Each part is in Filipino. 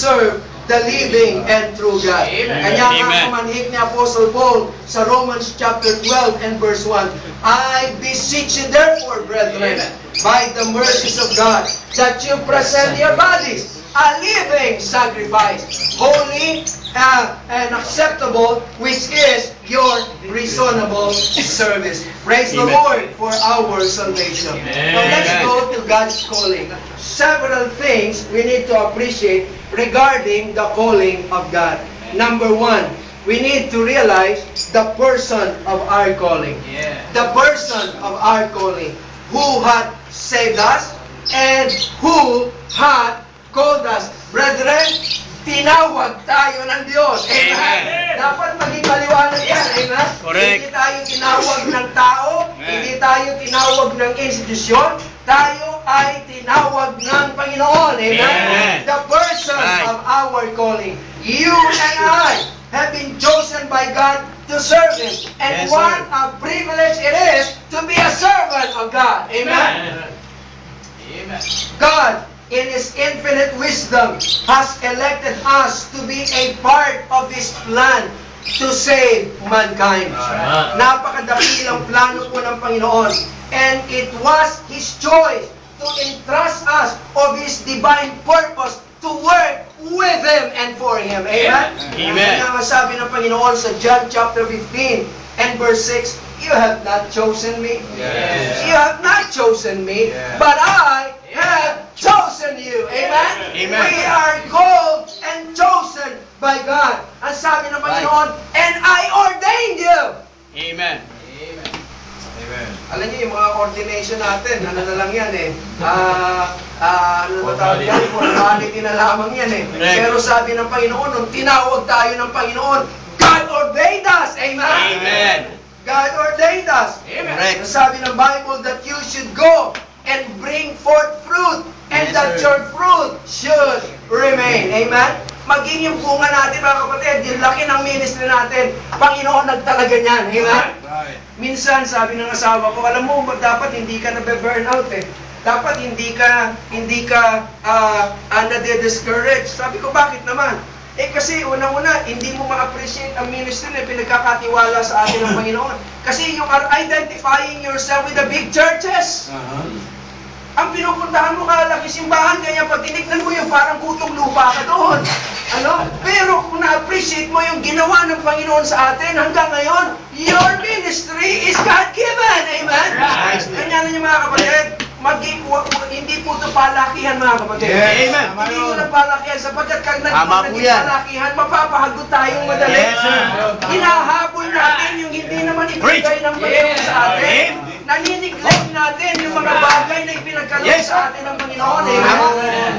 serve the living and true God. Kanya nga manhik ni Apostle Paul sa Romans chapter 12 and verse 1, I beseech you therefore, brethren, by the mercies of God, that you present your bodies a living sacrifice, holy and acceptable, which is your reasonable service. Praise the Lord for our salvation. Now let's go to God's calling. Several things we need to appreciate regarding the calling of God. Number one, we need to realize the person of our calling. The person of our calling. Who had saved us and who had called us. Brethren, tinawag tayo ng Diyos. Amen. Dapat maging maliwanag yan. Amen. Hindi tayo tinawag ng tao. Hindi tayo tinawag ng institusyon. Tayo ay tinawag ng Panginoon. Amen. The person of our calling. You and I have been chosen by God to serve Him. And what a privilege it is to be a servant of God. Amen. God, in His infinite wisdom, has elected us to be a part of His plan to save mankind. Napakadakilang plano po ng Panginoon. And it was His choice to entrust us of His divine purpose to work with Him and for Him. Amen? Amen. Kaya nga sabi ng Panginoon sa John chapter 15 and verse 6, you have not chosen me. You have not chosen me, but I have chosen you. Amen? Amen. We are called and chosen by God. Ang sabi ng Panginoon, and I ordained you. Amen. Amen. Amen. Alam niyo, yung mga ordination natin, ano na lang yan eh. Ano ba tawag yan? Formality na lamang yan eh. Pero sabi ng Panginoon, nung tinawag tayo ng Panginoon, God ordained us. Amen. Amen. God ordained us. Amen. Sabi ng Bible that you should go and bring forth fruit, and that your fruit should remain. Amen? Maging yung bunga natin, mga kapatid, yung laki ng ministry natin, Panginoon nagtalaga niyan. Amen? Minsan, sabi ng asawa ko, alam mo, dapat hindi ka nabe-burn out eh. Dapat hindi ka nade-discourage. Sabi ko, bakit naman? Eh kasi unang-una, hindi mo ma-appreciate ang ministry na pinagkakatiwala sa atin ng Panginoon. Kasi you are identifying yourself with the big churches. Ang pinupuntahan mo kalaki simbahan, kaya pag tinignan mo yung parang kutong lupa ka doon. Ano? Pero kung na-appreciate mo yung ginawa ng Panginoon sa atin hanggang ngayon, your ministry is God-given. Amen? Kanya na niyo mga kapatid, hindi po ito palakihan mga kapatid. Amen. Hindi po ito palakihan sapagkat kag naging palakihan, mapapahagot tayong madali. Hinahabol natin yung hindi naman ibigay ng Panginoon sa atin. Naniniglect natin yung mga bagay na ipinagkaloob sa atin ng Panginoon. Amen.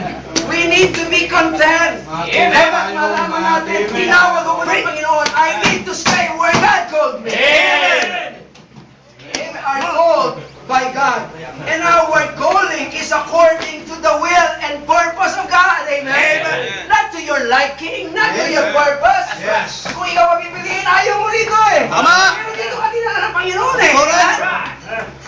We need to be content. Dapat malaman natin, tinawag ako ng Panginoon, I need to stay where God called me. Amen. We are called by God. And our calling is according to the will and purpose of God. Amen. Amen. Not to your liking, not to your purpose. Yes. Kung ikaw pipiliin, ayaw mo rito eh. Tama. Pero dito ka dinala ng Panginoon eh.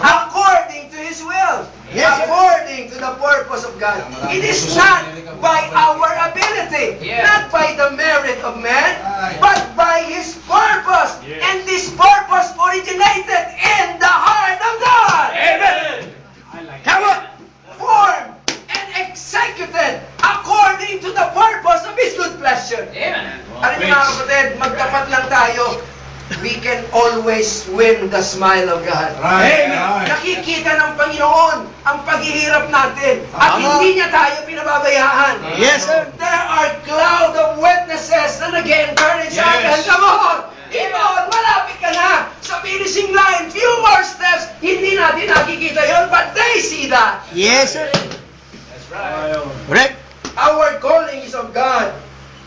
According to His will. Yes. According to the purpose of God. It is not by our ability, not by the merit of man, but by His purpose. And this purpose originated in the heart of God. Amen. Formed and executed according to the purpose of His good pleasure. Amen. Alam niyo mga kapatid, magtapat lang tayo. We can always win the smile of God. Amen. Nakikita ng Panginoon ang paghihirap natin at hindi niya tayo pinababayaan. Yes, sir. There are cloud of witnesses na nag-encourage us. Come on! Ibon, malapit ka na sa finishing line. Few more steps. Hindi natin nakikita yon, but they see that. Yes, sir. That's right. Correct. Our calling is of God.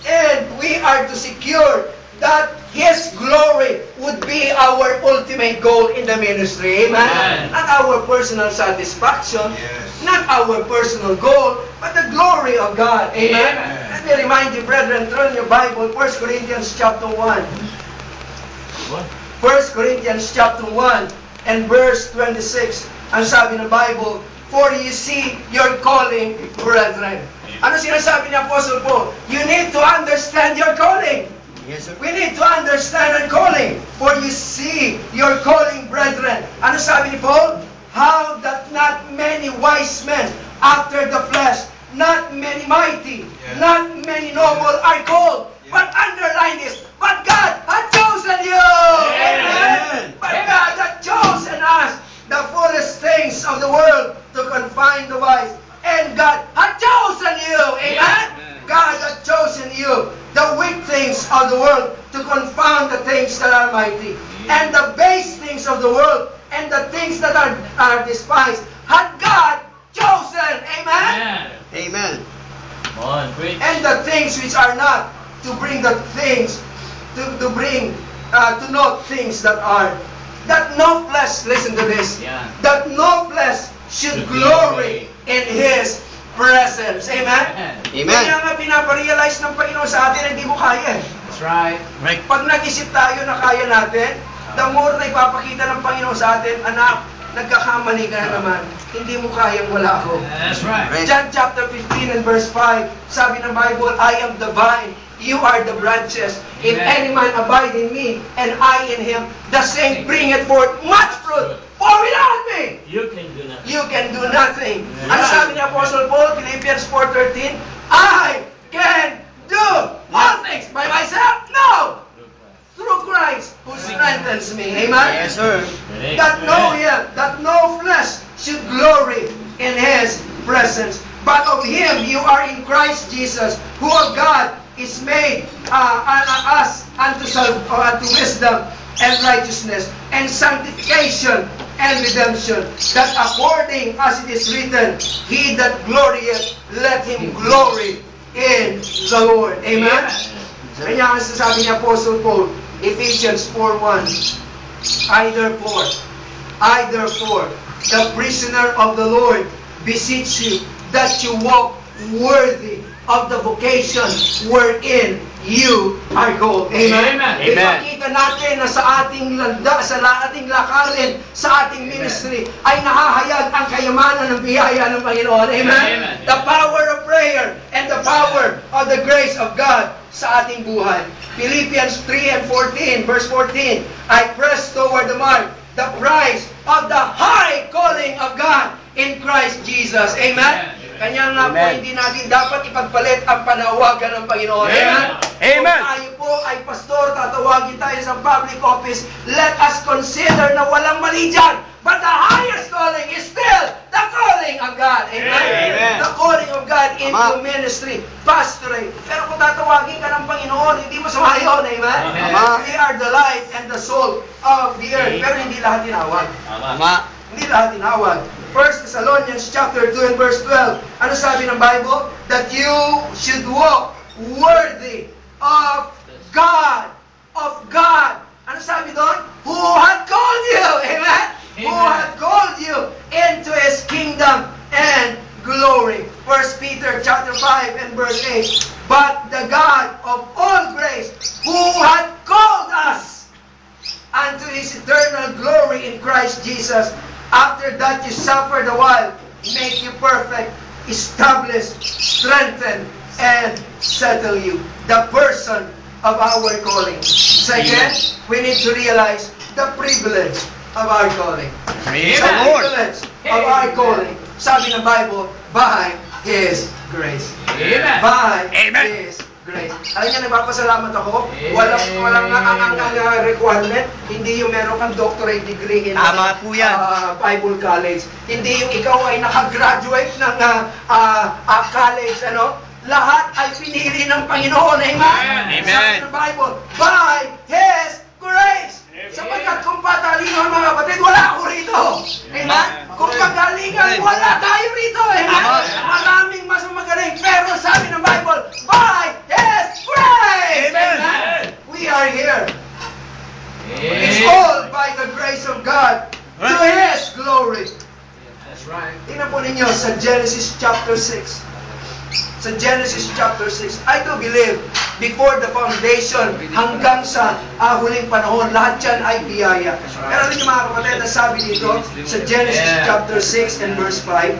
And we are to secure that His glory would be our ultimate goal in the ministry. Amen? Not our personal satisfaction, not our personal goal, but the glory of God. Amen? Let me remind you, brethren, turn your Bible, 1 Corinthians chapter 1. 1 Corinthians chapter 1 and verse 26. Ang sabi ng Bible, for you see your calling, brethren. Ano sinasabi ni Apostle Paul? You need to understand your calling. Yes, sir. We need to understand our calling. For you see your calling, brethren. Ano sabi ni Paul? How that not many wise men after the flesh, not many mighty, not many noble are called. But underline this, but God had chosen you. Amen. But God had chosen us, the foolish things of the world, to confine the wise. And God had chosen you. Amen. God had chosen you, the weak things of the world, to confound the things that are mighty. And the base things of the world, and the things that are despised, had God chosen. Amen. Amen. Come on, preach. And the things which are not, to bring the things, to bring, to know things that are, that no flesh, listen to this, that no flesh should glory in His presence. Amen? Amen. Kaya nga pinaparealize ng Panginoon sa atin, hindi mo kaya. That's right. Right. Pag nag-isip tayo na kaya natin, the more na ipapakita ng Panginoon sa atin, anak, nagkakamali ka na naman. Hindi mo kayang wala ako. That's right. John chapter 15 and verse 5, sabi ng Bible, I am the vine, you are the branches. If any man abide in me, and I in him, the same bringeth forth much fruit. For without me, You can do nothing. you can do nothing. Ano sabi ni Apostle Paul, Philippians 4:13? I can do all things by myself? No! Through Christ who strengthens me. Amen? Yes, sir. That no flesh should glory in His presence. But of Him you are in Christ Jesus, who of God is made us unto wisdom and righteousness and sanctification and redemption, that according as it is written, He that glorieth, let him glory in the Lord. Amen? Kanya ang sasabi ni Apostle Paul, Ephesians 4:1, I therefore, the prisoner of the Lord, beseech you that you walk worthy of the vocation wherein you are called. Amen? Amen. Ipakita natin na sa ating landa, sa ating lakarin, sa ating ministry, ay nahahayag ang kayamanan ng biyaya ng Panginoon. Amen? Amen. The power of prayer and the power of the grace of God sa ating buhay. Philippians 3 and 14, verse 14, I press toward the mark, the prize of the high calling of God in Christ Jesus. Amen? Kanya nga po, hindi natin dapat ipagpalit ang panawagan ng Panginoon. Amen? Amen. Kung tayo po ay pastor, tatawagin tayo sa public office, let us consider na walang mali dyan. But the highest calling is still the calling of God. Amen? Amen. The calling of God into ministry, pastorate. Pero kung tatawagin ka ng Panginoon, hindi mo sama yun. Amen? Tama. We are the light and the salt of the earth. Pero hindi lahat tinawag. Tama. Hindi lahat tinawag. 1 Thessalonians chapter 2 and verse 12. Ano sabi ng Bible? That you should walk worthy of God. Of God. Ano sabi doon? Who had called you. Amen? Who had called you into His kingdom and glory. 1 Peter chapter 5 and verse 8. But the God of all grace, who had called us unto His eternal glory in Christ Jesus, after that you suffered a while, make you perfect, establish, strengthen, and settle you. The person of our calling. Second, we need to realize the privilege of our calling. Praise The the Lord. privilege of our calling. Sabi ng Bible, by His grace. Amen. By Amen. His grace. Alam niya, nagpapasalamat ako. Walang ang requirement. Hindi yung meron kang doctorate degree in Tama po yan. Bible College. Hindi yung ikaw ay nakagraduate ng college, ano? Lahat ay pinili ng Panginoon. Amen? Amen. Sabi ng Bible, by His grace. Sapagkat kung patalino mga kapatid, wala ako rito. Amen? Kung pagalingan, wala tayo rito. Amen? Maraming mas magaling. Pero sabi ng Bible, by His grace. Amen? We are here. It's all by the grace of God to His glory. That's right. Tingnan po ninyo sa Genesis chapter 6. Sa Genesis chapter 6, I do believe, before the foundation, hanggang sa huling panahon, lahat yan ay biyaya. Pero alam niyo mga kapatid, na sabi dito, sa Genesis chapter 6 and verse 5,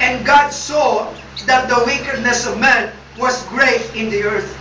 And God saw that the wickedness of man was great in the earth.